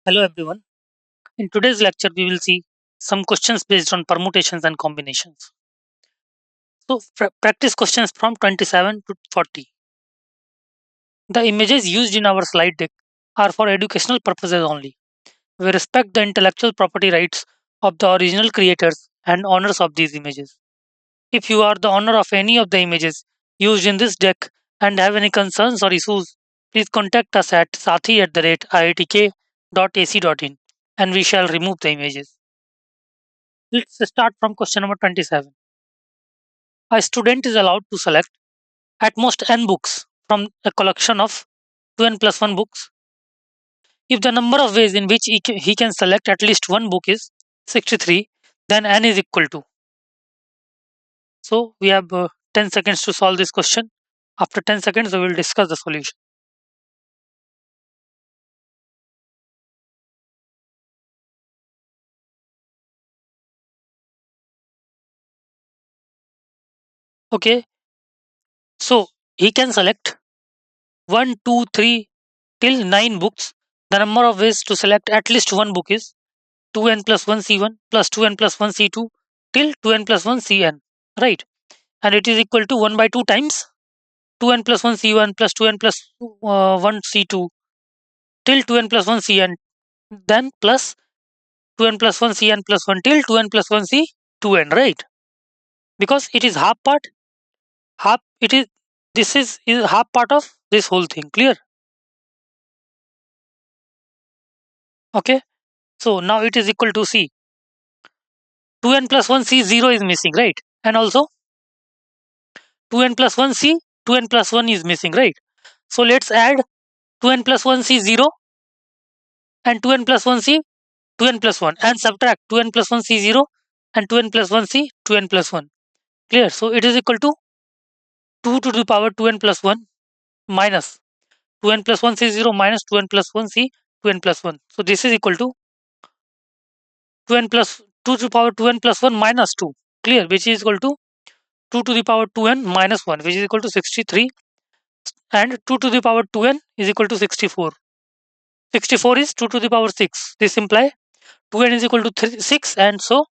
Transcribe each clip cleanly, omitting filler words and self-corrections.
Hello everyone. In today's lecture, we will see some questions based on permutations and combinations. So, practice questions from 27 to 40. The images used in our slide deck are for educational purposes only. We respect the intellectual property rights of the original creators and owners of these images. If you are the owner of any of the images used in this deck and have any concerns or issues, please contact us at sathi@iitk.ac.in and we shall remove the images. Let's start from question number 27. A student is allowed to select at most n books from a collection of 2n plus 1 books. If the number of ways in which he can select at least one book is 63, then n is equal to. So we have 10 seconds to solve this question. After 10 seconds, we will discuss the solution. Okay, so he can select 1, 2, 3 till 9 books. The number of ways to select at least one book is 2n plus 1 c1 plus 2n plus 1 c2 till 2n plus 1 cn, right? And it is equal to 1 by 2 times 2n plus 1 c1 plus 2n plus 1 c2 till 2n plus 1 cn, then plus 2n plus 1 cn plus 1 till 2n plus 1 c 2n, right? Because it is half part, half it is this is half part of this whole thing. Clear? Okay. So now it is equal to c 2n plus 1 c 0 is missing, right? And also 2n plus 1 c 2n plus 1 is missing, right? So let's add 2n plus 1 c 0 and 2n plus 1 c 2n plus 1 and subtract 2n plus 1 c 0 and 2n plus 1 c 2n plus 1. Clear? So it is equal to 2 to the power 2n plus 1 minus 2n plus 1 c 0 minus 2n plus 1 c 2n plus 1. So this is equal to 2n plus 2 to the power 2n plus 1 minus 2. Clear? Which is equal to 2 to the power 2n minus 1, which is equal to 63, and 2 to the power 2n is equal to 64. 64 is 2 to the power 6. This implies 2n is equal to 6, and so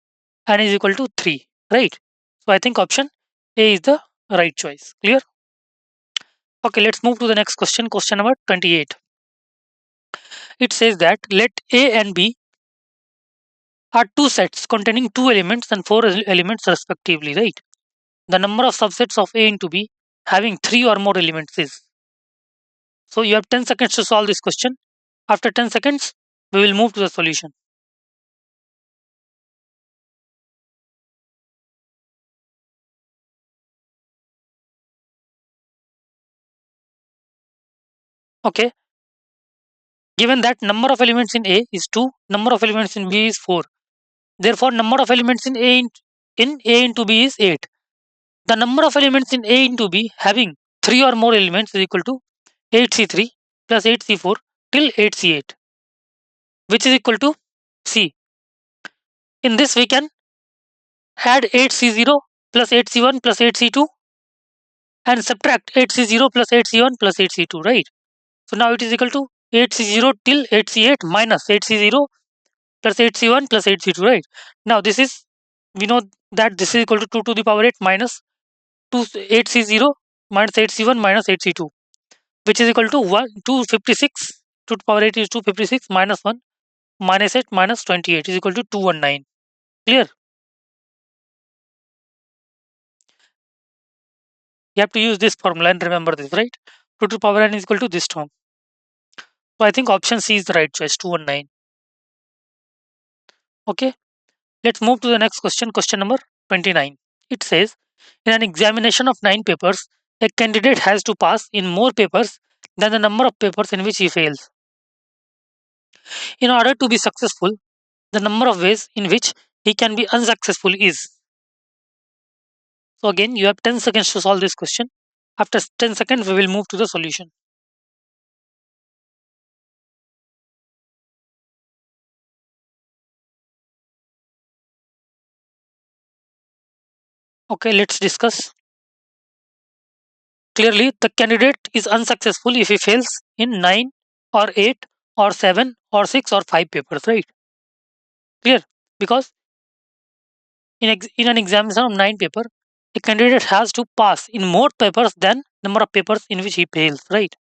n is equal to 3, right? So I think option A is the right choice. Clear? Okay, let's move to the next question. Question number 28. It says that let A and B are two sets containing two elements and four elements respectively, right? The number of subsets of A into B having three or more elements is. So you have 10 seconds to solve this question. After 10 seconds, we will move to the solution. Okay. Given that number of elements in A is 2, number of elements in B is 4. Therefore, number of elements in A into B is 8. The number of elements in A into B having 3 or more elements is equal to 8c3 plus 8c4 till 8c8, which is equal to C. In this, we can add 8c0 plus 8c1 plus 8c2 and subtract 8c0 plus 8c1 plus 8c2, right? So now it is equal to 8c0 till 8c8 minus 8c0 plus 8c1 plus 8c2, right? Now this is, we know that this is equal to 2 to the power 8 minus 2 8c0 minus 8c1 minus 8c2, which is equal to 256. 2 to the power 8 is 256 minus 1 minus 8 minus 28 is equal to 219. Clear? You have to use this formula and remember this, right? 2 to the power n is equal to this term. So I think option C is the right choice, 219. Okay, let's move to the next question. Question number 29. It says, in an examination of 9 papers, a candidate has to pass in more papers than the number of papers in which he fails. In order to be successful, the number of ways in which he can be unsuccessful is. So again, you have 10 seconds to solve this question. After 10 seconds, we will move to the solution. Okay, let's discuss. Clearly, the candidate is unsuccessful if he fails in 9 or 8 or 7 or 6 or 5 papers, right? Clear? Because in an examination of 9 paper, a candidate has to pass in more papers than number of papers in which he fails, right?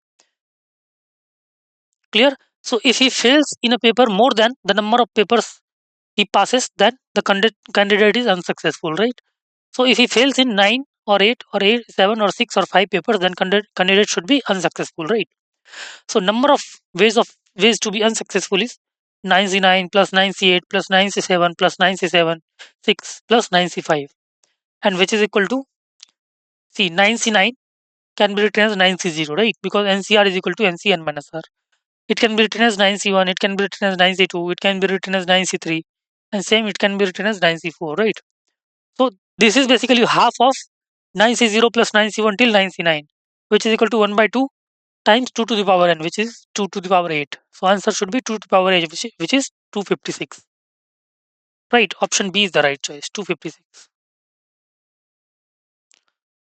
Clear? So if he fails in a paper more than the number of papers he passes, then the candidate is unsuccessful, right? So if he fails in 9 or 8 or 8, 7 or 6 or 5 papers, then candidate should be unsuccessful, right? So number of ways to be unsuccessful is 9C9 plus 9C8 plus 9C7 plus 9C7 6 plus 9C5, and which is equal to, see, 9C9 can be written as 9C0, right? Because NCR is equal to NCN minus R. It can be written as 9C1, it can be written as 9C2, it can be written as 9C3, and same it can be written as 9C4, right? So this is basically half of 9C0 plus 9C1 till 9C9, which is equal to 1 by 2 times 2 to the power n, which is 2 to the power 8. So answer should be 2 to the power 8, which is 256. Right, option B is the right choice, 256.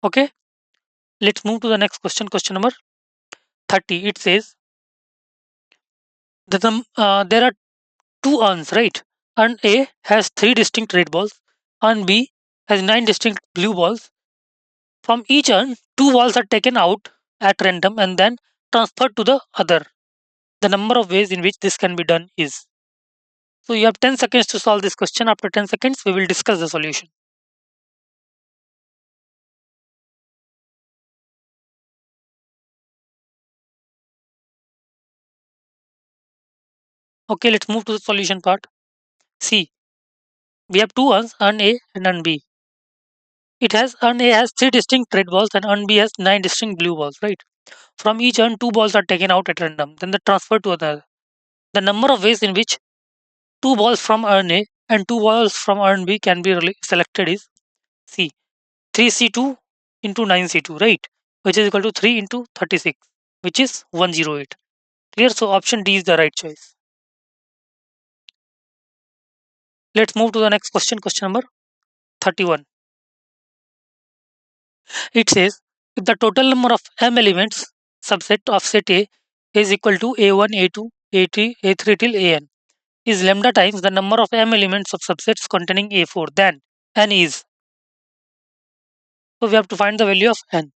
Okay, let's move to the next question. Question number 30. It says that there are two urns, right? Urn A has 3 distinct red balls, urn B has 9 distinct blue balls. From each urn, 2 balls are taken out at random and then transferred to the other. The number of ways in which this can be done is. So you have 10 seconds to solve this question. After 10 seconds, we will discuss the solution. Okay, let's move to the solution part. See, we have two urns, urn A and urn B. Urn A has 3 distinct red balls and urn B has 9 distinct blue balls, right? From each urn, 2 balls are taken out at random, then they transferred to another. The number of ways in which 2 balls from urn A and 2 balls from urn B can be selected is, see, 3C2 into 9C2, right? Which is equal to 3 into 36, which is 108. Clear? So option D is the right choice. Let's move to the next question. Question number 31. It says if the total number of M elements subset of set A is equal to A1, A2, A3, A3 till AN, is lambda times the number of M elements of subsets containing A4, then N is. So we have to find the value of N.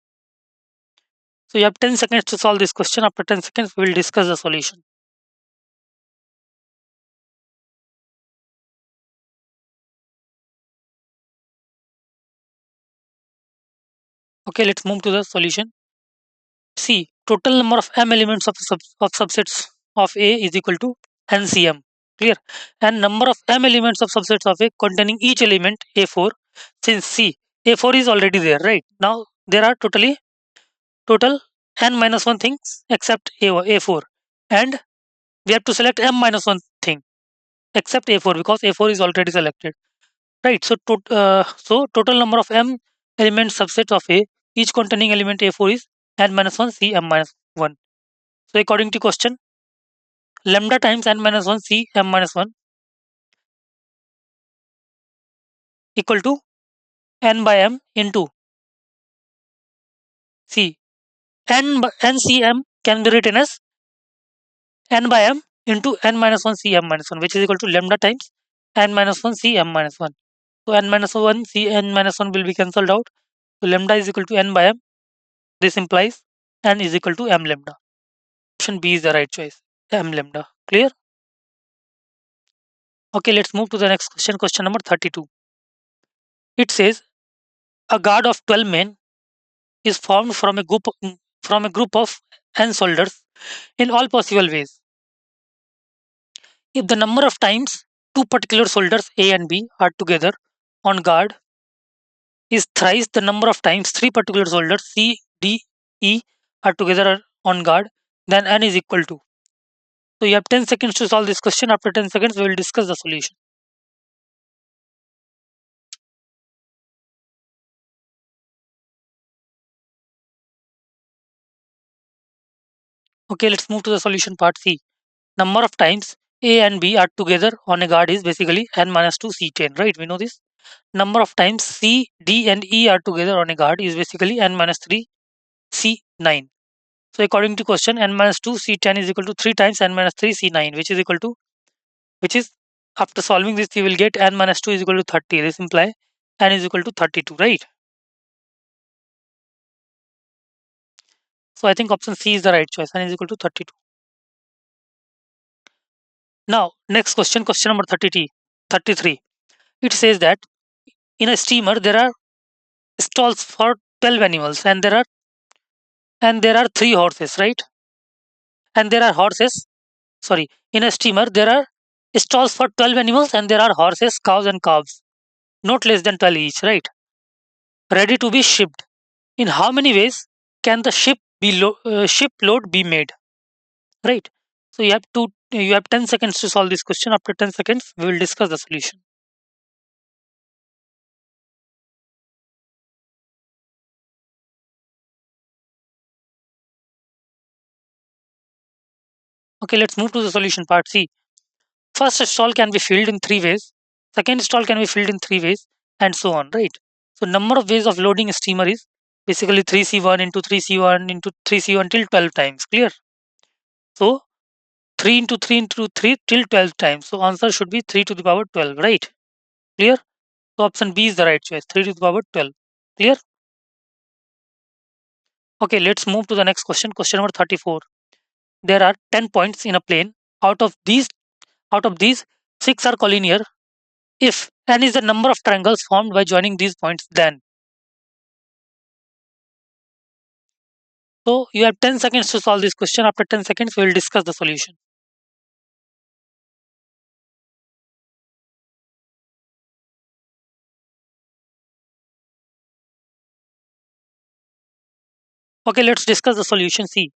So you have 10 seconds to solve this question. After 10 seconds, we will discuss the solution. Okay, let's move to the solution. See, total number of M elements of subsets of A is equal to NCM. Clear? And number of M elements of subsets of A containing each element A4. Since C, A4 is already there, right? Now there are total N minus 1 things except A4. And we have to select M minus 1 thing except A4 because A4 is already selected. Right. So total number of M element subset of A, each containing element A4 is N minus 1 C M minus 1. So according to question, lambda times N minus 1 C M minus 1 equal to N by M into C. NCM can be written as N by M into N minus 1 C M minus 1, which is equal to lambda times N minus 1 C M minus 1. So N minus 1 C N minus 1 will be cancelled out. So lambda is equal to N by M. This implies N is equal to M lambda. Option B is the right choice. M lambda. Clear? Okay, let's move to the next question. Question number 32. It says a guard of 12 men is formed from a group of n soldiers in all possible ways. If the number of times two particular soldiers A and B are together on guard is thrice the number of times three particular soldiers C, D, E are together on guard, then n is equal to. So you have 10 seconds to solve this question. After 10 seconds, we will discuss the solution. Okay, let's move to the solution part. C. Number of times A and B are together on a guard is basically n minus 2 C10, right? We know this. Number of times C, D, and E are together on a guard is basically n minus 3 C9. So according to question, n minus 2 C10 is equal to 3 times n minus 3 C9, which is equal to, which is, after solving this, you will get n minus 2 is equal to 30. This implies n is equal to 32, right? So I think option C is the right choice. N is equal to 32. Now, next question, question number 33. It says that in a steamer there are stalls for 12 animals, and there are 3 horses, right? And there are horses. Sorry, in a steamer there are stalls for 12 animals, and there are horses, cows, and calves, not less than 12 each, right? Ready to be shipped. In how many ways can the ship load be made, right? So you have 10 seconds to solve this question. After 10 seconds we will discuss the solution. Okay, let's move to the solution part. See, first stall can be filled in 3 ways, second stall can be filled in 3 ways, and so on, right? So number of ways of loading a steamer is basically 3C1 into 3C1 into 3C1 till 12 times, clear? So 3 into 3 into 3 till 12 times. So answer should be 3 to the power 12, right? Clear? So option B is the right choice, 3 to the power 12. Clear? Okay, let's move to the next question. Question number 34. There are 10 points in a plane. Out of these, six are collinear. If n is the number of triangles formed by joining these points, then. So you have 10 seconds to solve this question. After 10 seconds, we will discuss the solution. Okay, let's discuss the solution. See,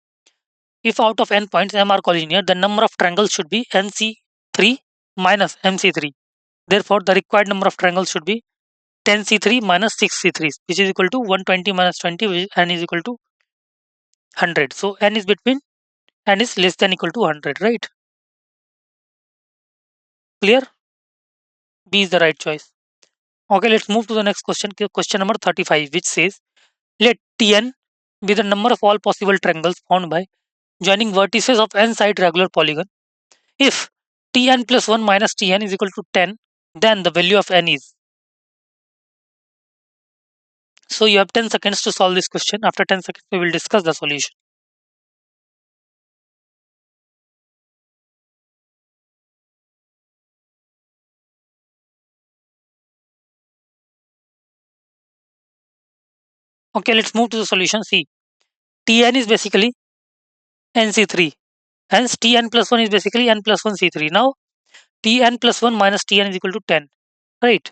if out of n points m are collinear, the number of triangles should be nc3 minus mc3. Therefore, the required number of triangles should be 10c3 minus 6c3, which is equal to 120 minus 20, which n is equal to 100. So n is between, n is less than equal to 100, right? Clear? B is the right choice. Okay, let's move to the next question. Question number 35, which says, let Tn be the number of all possible triangles found by joining vertices of n side regular polygon. If Tn plus 1 minus Tn is equal to 10, then the value of n is. So you have 10 seconds to solve this question. After 10 seconds, we will discuss the solution. Okay, let's move to the solution. See, Tn is basically nc3. Hence, Tn plus 1 is basically n plus 1 c3. Now, Tn plus 1 minus Tn is equal to 10, right?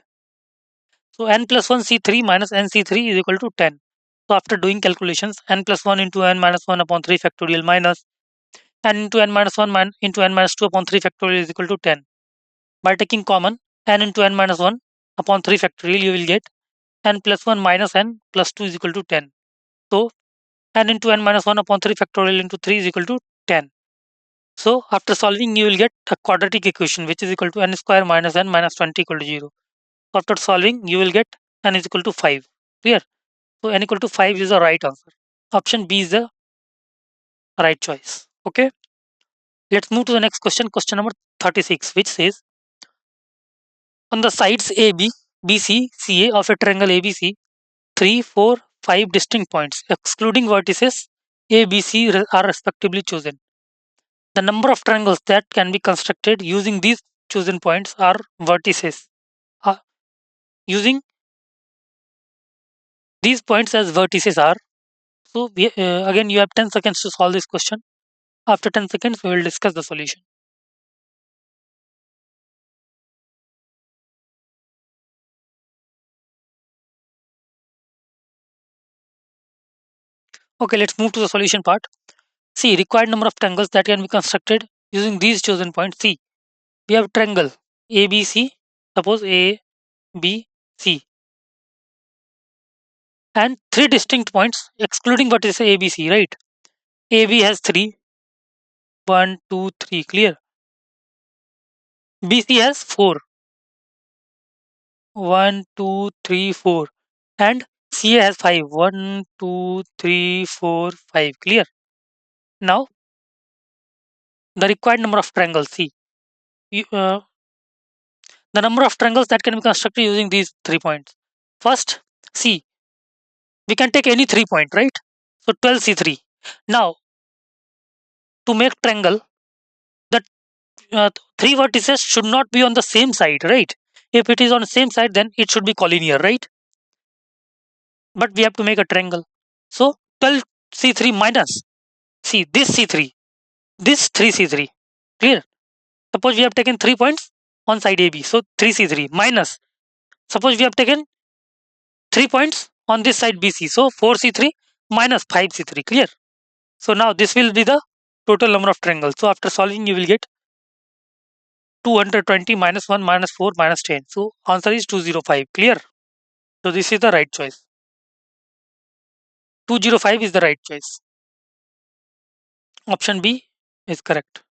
So n plus 1 C3 minus n C3 is equal to 10. So after doing calculations, n plus 1 into n minus 1 upon 3 factorial minus n into n minus 1 into n minus 2 upon 3 factorial is equal to 10. By taking common n into n minus 1 upon 3 factorial, you will get n plus 1 minus n plus 2 is equal to 10. So n into n minus 1 upon 3 factorial into 3 is equal to 10. So after solving, you will get a quadratic equation which is equal to n square minus n minus 20 equal to 0. After solving, you will get n is equal to 5. Clear? So n equal to 5 is the right answer. Option B is the right choice. Okay. Let's move to the next question. Question number 36, which says, on the sides AB, BC, CA of a triangle ABC, 3, 4, 5 distinct points, excluding vertices A, B, C are respectively chosen. The number of triangles that can be constructed using these chosen points are vertices. Using these points as vertices are. So again, you have 10 seconds to solve this question. After 10 seconds, we will discuss the solution. Okay, let's move to the solution part. See, required number of triangles that can be constructed using these chosen points. See, we have triangle ABC, suppose A, B, C, and 3 distinct points excluding what is ABC, right? AB has 3, 1, 2, 3, clear. BC has 4, 1, 2, 3, 4, and CA has 5, 1, 2, 3, 4, 5, clear. Now the required number of triangles. See, the number of triangles that can be constructed using these 3 points. First, see, we can take any 3 point, right? So 12C3. Now, to make triangle, the three vertices should not be on the same side, right? If it is on the same side, then it should be collinear, right? But we have to make a triangle. So 12C3 minus, see, this C3, this 3C3. Clear? Suppose we have taken 3 points on side AB. So 3C3 minus, suppose we have taken 3 points on this side BC. So 4C3 minus 5C3. Clear? So now this will be the total number of triangles. So after solving, you will get 220 minus 1 minus 4 minus 10. So answer is 205. Clear? So this is the right choice. 205 is the right choice. Option B is correct.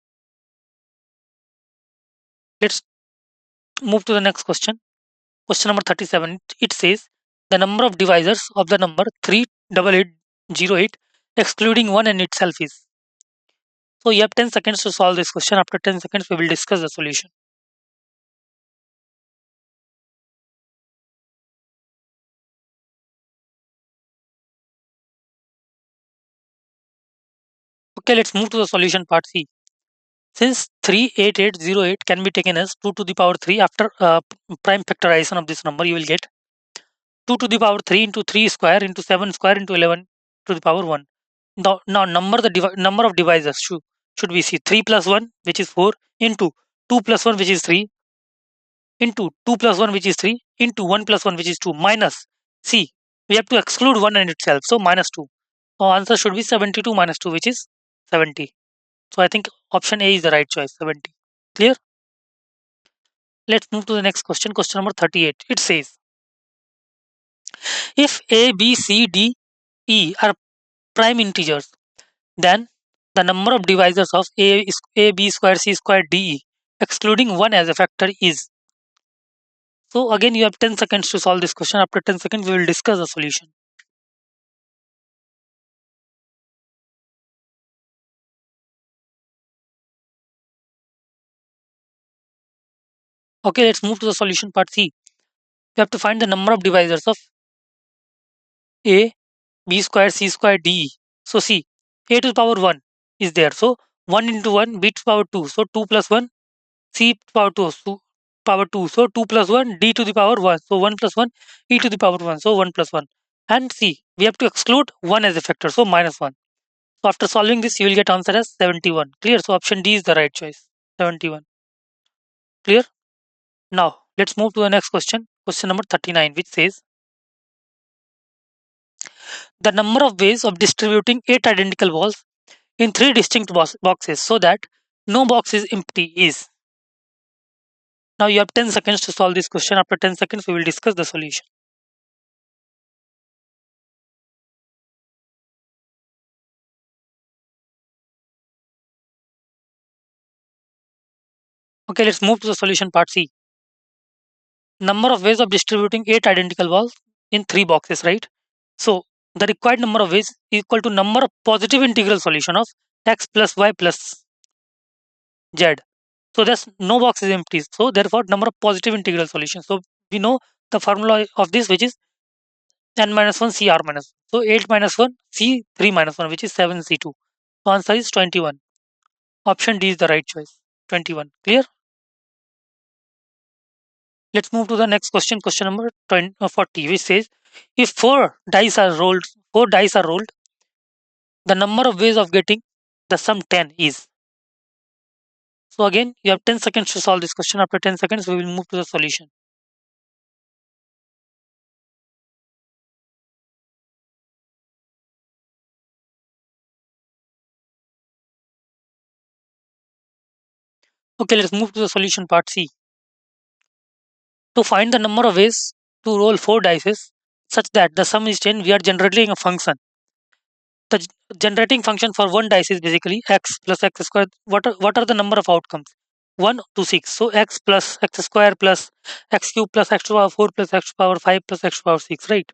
Let's move to the next question. Question number 37. It says the number of divisors of the number 38808 excluding 1 and itself is. So you have 10 seconds to solve this question. After 10 seconds, we will discuss the solution. Okay, let's move to the solution part C. Since 38808 can be taken as 2 to the power 3, after prime factorization of this number, you will get 2 to the power 3 into 3 square into 7 square into 11 to the power 1. Now number of divisors should we see 3 plus 1, which is 4, into 2 plus 1, which is 3, into 2 plus 1, which is 3, into 1 plus 1, which is 2, minus, see, we have to exclude 1 and itself, so minus 2. So answer should be 72 minus 2, which is 70. So I think option A is the right choice, 70. Clear? Let's move to the next question. Question number 38. It says, if A, B, C, D, E are prime integers, then the number of divisors of A, B square, C square, D, E, excluding 1 as a factor is. So again, you have 10 seconds to solve this question. After 10 seconds, we will discuss the solution. Okay, let's move to the solution part C. You have to find the number of divisors of A, B square, C square, D, E. So see, A to the power 1 is there. So 1 into 1, B to the power 2. So 2 plus 1, C power 2, so power 2. So 2 plus 1, D to the power 1. So 1 plus 1, E to the power 1. So 1 plus 1. And C, we have to exclude 1 as a factor. So minus 1. So after solving this, you will get answer as 71. Clear? So option D is the right choice. 71. Clear? Now let's move to the next question. Question number 39, which says the number of ways of distributing 8 identical balls in 3 distinct boxes so that no box is empty is. Now you have 10 seconds to solve this question. After 10 seconds, we will discuss the solution. Okay, let's move to the solution part C. Number of ways of distributing 8 identical balls in 3 boxes, right? So the required number of ways is equal to number of positive integral solution of x plus y plus z. So there's no box is empty. So therefore number of positive integral solutions. So we know the formula of this, which is n minus 1 cr minus 1. So 8 minus 1 c 3 minus 1, which is 7 c2. So answer is 21. Option D is the right choice. 21. Clear? Let's move to the next question. Question number 40, which says, if four dice are rolled, the number of ways of getting the sum 10 is. So again, you have 10 seconds to solve this question. After 10 seconds, we will move to the solution. Okay, let's move to the solution part C. To find the number of ways to roll 4 dice such that the sum is 10, we are generating a function. The generating function for one dice is basically x plus x square. What are the number of outcomes? 1 to 6. So x plus x square plus x cube plus x to the power 4 plus x to the power 5 plus x to the power 6, right?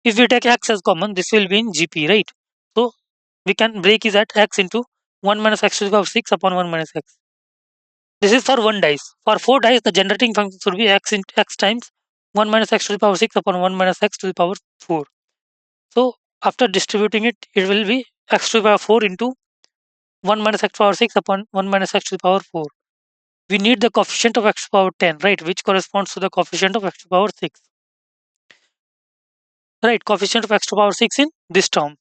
If we take x as common, this will be in GP, right? So we can break is at x into 1 minus x to the power 6 upon 1 minus x. This is for one dice. For 4 dice, the generating function should be x into x times 1 minus x to the power 6 upon 1 minus x to the power 4. So after distributing it, it will be x to the power 4 into 1 minus x to the power 6 upon 1 minus x to the power 4. We need the coefficient of x to the power 10, right, which corresponds to the coefficient of x to the power 6. Right, coefficient of x to the power 6 in this term.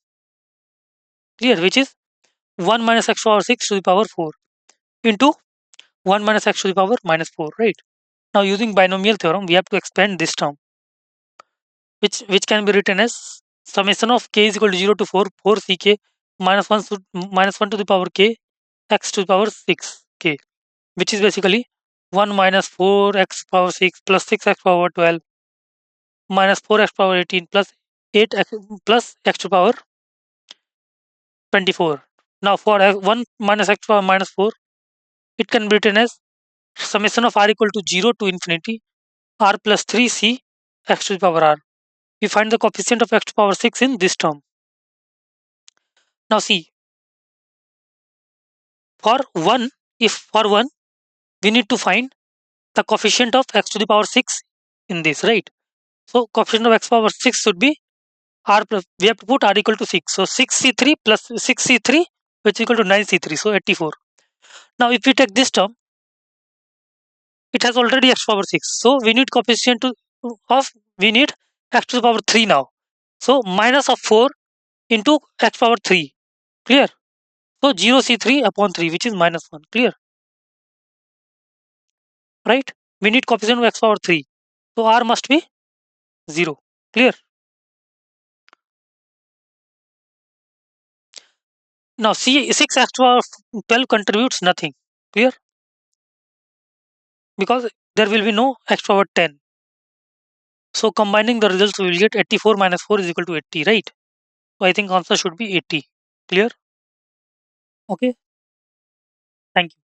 Clear, which is 1 minus x to the power 6 to the power 4 into 1 minus x to the power minus 4, right? Now using binomial theorem, we have to expand this term, which can be written as summation of k is equal to 0 to 4 ck minus 1 minus 1 to the power k x to the power 6 k, which is basically 1 minus 4x power 6 plus 6x power 12 minus 4x power 18 plus 8x plus x to power 24. Now for 1 minus x power minus 4, it can be written as summation of r equal to 0 to infinity r plus 3c x to the power r. We find the coefficient of x to the power 6 in this term. Now see, for 1, if for 1, we need to find the coefficient of x to the power 6 in this, right? So coefficient of x power 6 should be r plus, we have to put r equal to 6. So 6c3 plus 6c3, which is equal to 9c3, so 84. Now if we take this term, it has already x power 6. So we need coefficient we need x to the power 3 now. So minus of 4 into x power 3. Clear? So 0c3 upon 3, which is minus 1. Clear? Right? We need coefficient of x power 3. So r must be 0. Clear? Now see, 6 x to power 12 contributes nothing. Clear? Because there will be no x power 10. So combining the results, we will get 84 minus 4 is equal to 80, right? So I think answer should be 80. Clear? Okay. Thank you.